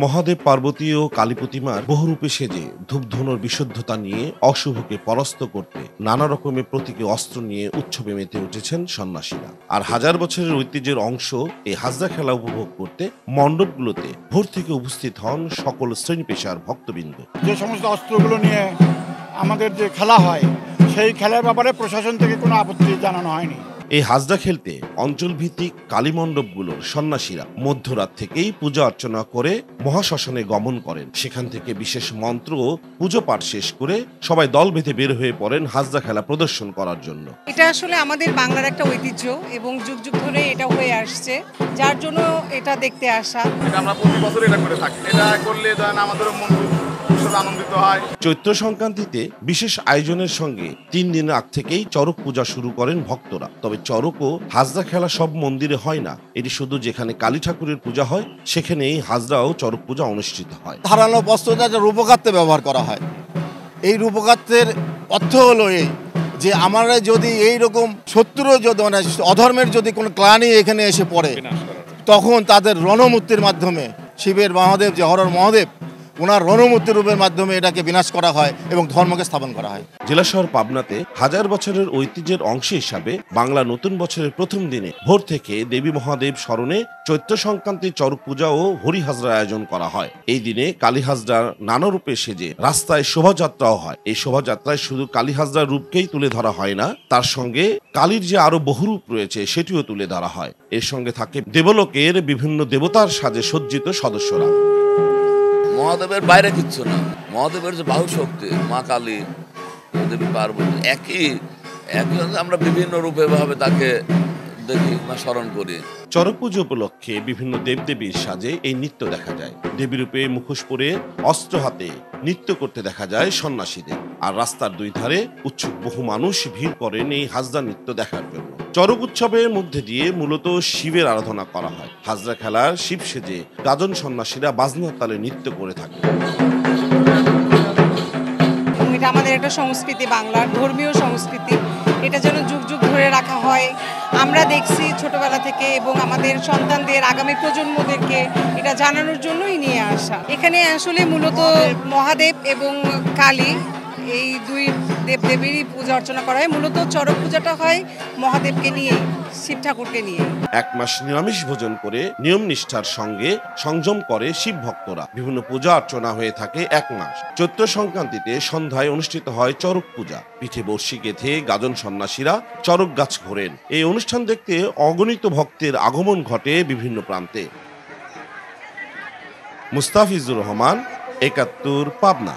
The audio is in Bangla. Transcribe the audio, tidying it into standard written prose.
মহাদেব পার্বতী ও কালী প্রতিমার বহুরূপে সেজে ধূপধনুর বিশুদ্ধতা নিয়ে অশুভকে পরাস্ত করতে নানা রকমের প্রতীকী অস্ত্র নিয়ে উৎসবে মেতে উঠেছেন সন্ন্যাসীরা। আর হাজার বছরের ঐতিহ্যের অংশ এই হাজরা খেলা উপভোগ করতে মণ্ডপগুলোতে ভোর থেকে উপস্থিত হন সকল শ্রেণী পেশার ভক্তবৃন্দ। যে সমস্ত অস্ত্রগুলো নিয়ে আমাদের যে খেলা হয়, সেই খেলার ব্যাপারে প্রশাসন থেকে কোনো আপত্তি জানানো হয়নি। এই হাজরা খেলতে অঞ্চলভিত্তিক কালী মণ্ডপগুলোর সন্ন্যাসীরা মধ্যরাত থেকেই পূজা অর্চনা করে মহাশ্মশানে গমন করেন। সেখান থেকে বিশেষ মন্ত্র ও পুজো পাঠ শেষ করে সবাই দল বেঁধে বের হয়ে পড়েন হাজরা খেলা প্রদর্শন করার জন্য। এটা আসলে আমাদের বাংলার একটা ঐতিহ্য এবং যুগ যুগ ধরে এটা হয়ে আসছে, যার জন্য এটা দেখতে আসা। এটা আমরা প্রতি বছর এটা করে থাকি। এটা করলে আমাদের মন আনন্দিত হয়। চৈত্র সংক্রান্তিতে বিশেষ আয়োজনের সঙ্গে 3 দিন আগ থেকেই চড়ক পূজা শুরু করেন ভক্তরা। তবে চড়ক ও হাজরা খেলা সব মন্দিরে হয় না, এটি শুধু যেখানে কালী ঠাকুরের পূজা হয় সেখানেই হাজরা ও চড়ক পূজা অনুষ্ঠিত হয়। ধারালো বস্ত্রটা রূপকাত্রে ব্যবহার করা হয়। এই রূপকাত্রের অর্থ হলো এই যে আমরা যদি এইরকম শত্রু যদি অধর্মের যদি কোনো ক্লানি এখানে এসে পড়ে, তখন তাদের রণমূর্তির মাধ্যমে শিবের মহাদেব যে হরর মহাদেব, ওনার রণমূর্তি রূপের মাধ্যমে এটাকে বিনাশ করা হয় এবং ধর্মকে স্থাপন করা হয়। জেলা শহর পাবনাতে হাজার বছরের ঐতিহ্যের অংশ হিসাবে বাংলা নতুন বছরের প্রথম দিনে ভোর থেকে দেবী মহাদেব স্মরণে চৈত্র সংক্রান্তির চড়ক পূজা ও হরি হাজরা আয়োজন করা হয়। এই দিনে কালী হাজরার নানা রূপে সেজে রাস্তায় শোভাযাত্রাও হয়। এই শোভাযাত্রায় শুধু কালী হাজরার রূপকেই তুলে ধরা হয় না, তার সঙ্গে কালীর যে আরো বহু রূপ রয়েছে সেটিও তুলে ধরা হয়। এর সঙ্গে থাকে দেবলোকের বিভিন্ন দেবতার সাজে সজ্জিত সদস্যরা। মহাদেবের বাইরে কিচ্ছু না। মহাদেবের যে বাহু শক্তি, মা কালী, দেবী পার্বতী একই আমরা বিভিন্ন রূপে ভাবে তাকে দেখি বা স্মরণ করি। চড়ক পুজো উপলক্ষে বিভিন্ন দেবদেবীর সাজে এই নৃত্য দেখা যায়। দেবী রূপে মুখোশ পরে অস্ত্র হাতে নৃত্য করতে দেখা যায় সন্ন্যাসীদের। আর রাস্তার দুই ধারে উৎসুক বহু মানুষ ভিড় করেন এই হাজরা নৃত্য দেখার জন্য। চড়ক উৎসবের মধ্যে দিয়ে মূলত শিবের আরাধনা করা হয়। হাজরা খেলার শিব সেজে গাজন সন্ন্যাসীরা বাজনার তালে নৃত্য করে থাকে। এটা আমাদের একটা সংস্কৃতি, বাংলার ধর্মীয় সংস্কৃতি। এটা যেন যুগ যুগ ধরে রাখা হয়, আমরা দেখছি ছোটবেলা থেকে, এবং আমাদের সন্তানদের আগামী প্রজন্মদেরকে এটা জানানোর জন্যই নিয়ে আসা। এখানে আসলে মূলত মহাদেব এবং কালী এই দুই দেবদেবীরই পূজা অর্চনা করা হয়। মূলত চড়ক পূজাটা হয় মহাদেবকে নিয়ে, শিব ঠাকুরকে নিয়ে। 1 মাস নিরামিষ ভোজন করে নিয়ম নিষ্ঠার সঙ্গে সংযম করে শিব ভক্তরা। বিভিন্ন পূজা অর্চনা হয়ে থাকে 1 মাস। চৈত্র সংক্রান্তিতে সন্ধ্যায় অনুষ্ঠিত হয় চড়ক পূজা। পিঠে বর্ষি গেঁথে গাজন সন্ন্যাসীরা চড়ক গাছ ঘোরেন। এই অনুষ্ঠান দেখতে অগণিত ভক্তের আগমন ঘটে বিভিন্ন প্রান্তে। মুস্তাফিজুর রহমান, 71 পাবনা।